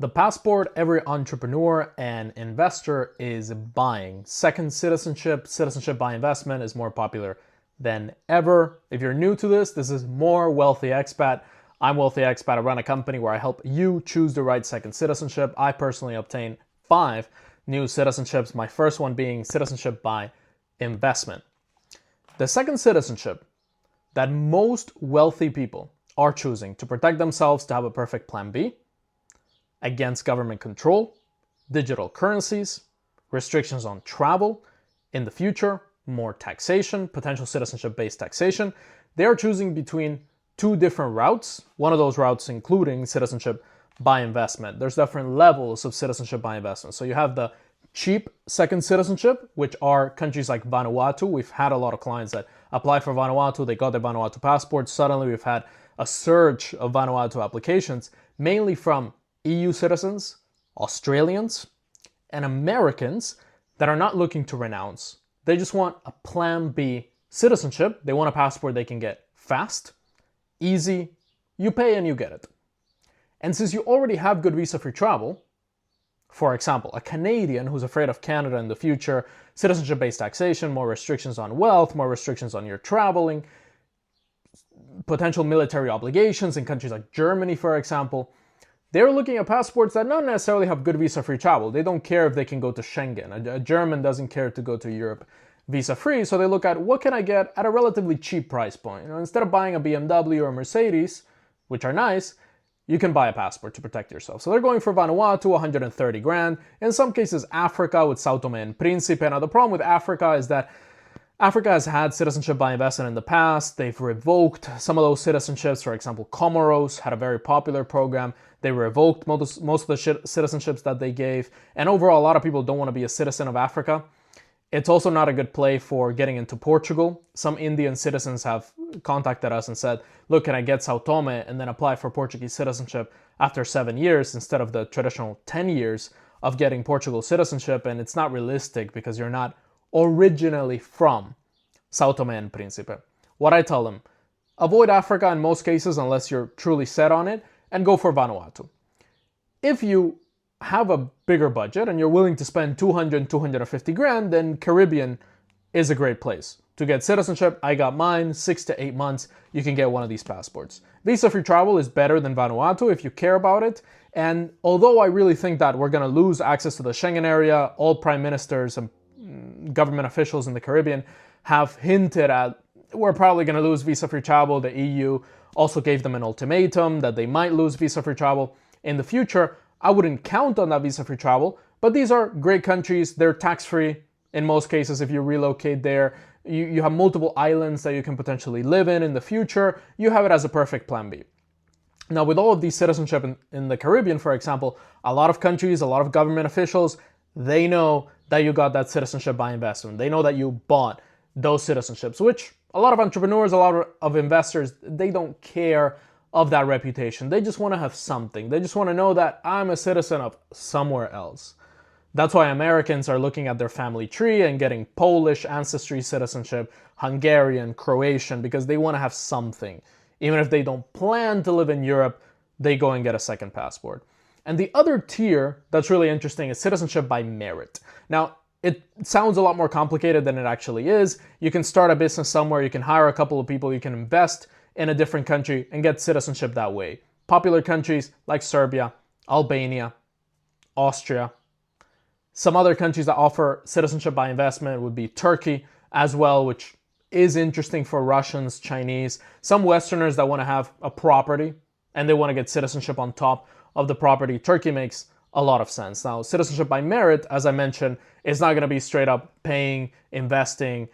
The passport every entrepreneur and investor is buying. Second citizenship, citizenship by investment is more popular than ever. If you're new to this is More Wealthy Expat. I'm Wealthy Expat. I run a company where I help you choose the right second citizenship. I personally obtained 5 new citizenships, my first one being citizenship by investment. The second citizenship that most wealthy people are choosing to protect themselves, to have a perfect plan B, against government control, digital currencies, restrictions on travel, in the future, more taxation, potential citizenship-based taxation. They are choosing between 2 different routes, one of those routes including citizenship by investment. There's different levels of citizenship by investment. So you have the cheap second citizenship, which are countries like Vanuatu. We've had a lot of clients that applied for Vanuatu, they got their Vanuatu passport. Suddenly we've had a surge of Vanuatu applications, mainly from EU citizens, Australians, and Americans that are not looking to renounce. They just want a plan B citizenship. They want a passport they can get fast, easy, you pay and you get it. And since you already have good visa-free travel, for example, a Canadian who's afraid of Canada in the future, citizenship-based taxation, more restrictions on wealth, more restrictions on your traveling, potential military obligations in countries like Germany, for example, they're looking at passports that not necessarily have good visa-free travel. They don't care if they can go to Schengen. A German doesn't care to go to Europe visa-free, so they look at what can I get at a relatively cheap price point. Instead of buying a BMW or a Mercedes, which are nice, you can buy a passport to protect yourself. So they're going for Vanuatu, 130 grand. In some cases, Africa with Sao Tome and Principe. Now the problem with Africa is that Africa has had citizenship by investment in the past. They've revoked some of those citizenships. For example, Comoros had a very popular program. They revoked most of the citizenships that they gave. And overall, a lot of people don't want to be a citizen of Africa. It's also not a good play for getting into Portugal. Some Indian citizens have contacted us and said, look, can I get Sao Tome and then apply for Portuguese citizenship after 7 years instead of the traditional 10 years of getting Portugal citizenship? And it's not realistic because you're not originally from Sao Tome and Principe. What I tell them, avoid Africa in most cases unless you're truly set on it, and go for Vanuatu. If you have a bigger budget and you're willing to spend 200, 250 grand, then Caribbean is a great place. To get citizenship, I got mine, 6 to 8 months, you can get one of these passports. Visa-free travel is better than Vanuatu if you care about it. And although I really think that we're going to lose access to the Schengen area, all prime ministers and government officials in the Caribbean have hinted at we're probably going to lose visa-free travel. The EU also gave them an ultimatum that they might lose visa-free travel in the future. I wouldn't count on that visa-free travel, but these are great countries. They're tax-free in most cases if you relocate there. You have multiple islands that you can potentially live in the future. You have it as a perfect plan B. Now, with all of these citizenship in the Caribbean, for example, a lot of countries, a lot of government officials, they know that you got that citizenship by investment. They know that you bought those citizenships, which a lot of entrepreneurs, a lot of investors, they don't care of that reputation. They just want to have something. They just want to know that I'm a citizen of somewhere else. That's why Americans are looking at their family tree and getting Polish ancestry citizenship, Hungarian, Croatian, because they want to have something. Even if they don't plan to live in Europe, they go and get a second passport. And the other tier that's really interesting is citizenship by merit. Now, it sounds a lot more complicated than it actually is. You can start a business somewhere, you can hire a couple of people, you can invest in a different country and get citizenship that way. Popular countries like Serbia, Albania, Austria. Some other countries that offer citizenship by investment would be Turkey as well, which is interesting for Russians, Chinese, some Westerners that want to have a property and they want to get citizenship on top of the property. Turkey makes a lot of sense. Now, citizenship by merit, as I mentioned, is not going to be straight up paying, investing,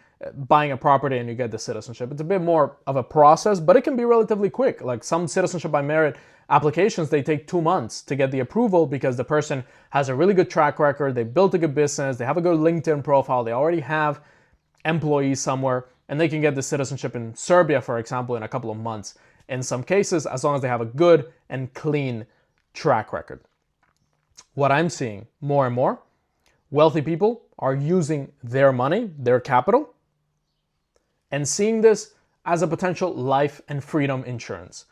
buying a property and you get the citizenship. It's a bit more of a process, but it can be relatively quick. Like some citizenship by merit applications, they take 2 months to get the approval because the person has a really good track record, they built a good business, they have a good LinkedIn profile, they already have employees somewhere, and they can get the citizenship in Serbia, for example, in a couple of months. In some cases, as long as they have a good and clean track record. What I'm seeing more and more, wealthy people are using their money, their capital, and seeing this as a potential life and freedom insurance.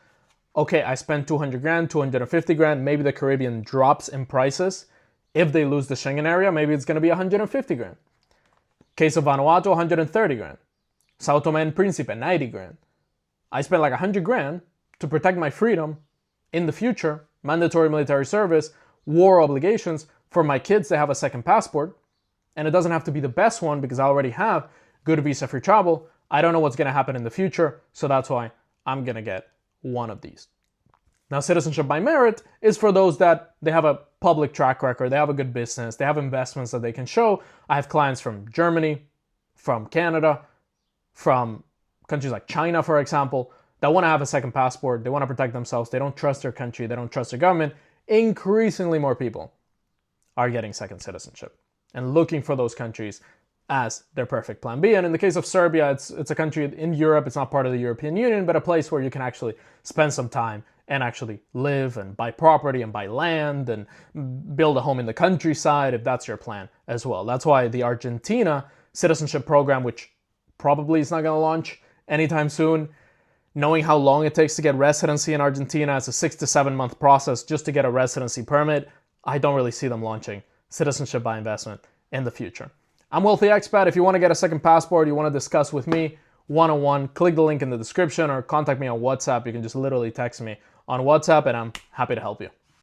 okay, I spent 200 grand, 250 grand, maybe the Caribbean drops in prices. If they lose the Schengen area, maybe it's going to be 150 grand. Case of Vanuatu, 130 grand. Sao Tome and Principe, 90 grand. I spent like 100 grand to protect my freedom in the future, mandatory military service, war obligations for my kids to have a second passport. And it doesn't have to be the best one because I already have good visa-free travel. I don't know what's going to happen in the future, so that's why I'm going to get one of these. Now, citizenship by merit is for those that they have a public track record, they have a good business, they have investments that they can show. I have clients from Germany, from Canada, from countries like China, for example, that want to have a second passport. They want to protect themselves. They don't trust their country. They don't trust their government. Increasingly more people are getting second citizenship and looking for those countries as their perfect plan B. And in the case of Serbia, it's a country in Europe. It's not part of the European Union, but a place where you can actually spend some time and actually live and buy property and buy land and build a home in the countryside if that's your plan as well. That's why the Argentina citizenship program, which probably is not going to launch anytime soon, knowing how long it takes to get residency in Argentina, it's a 6 to 7 month process just to get a residency permit. I don't really see them launching citizenship by investment in the future. I'm Wealthy Expat. If you want to get a second passport, you want to discuss with me one-on-one, click the link in the description or contact me on WhatsApp. You can just literally text me on WhatsApp and I'm happy to help you.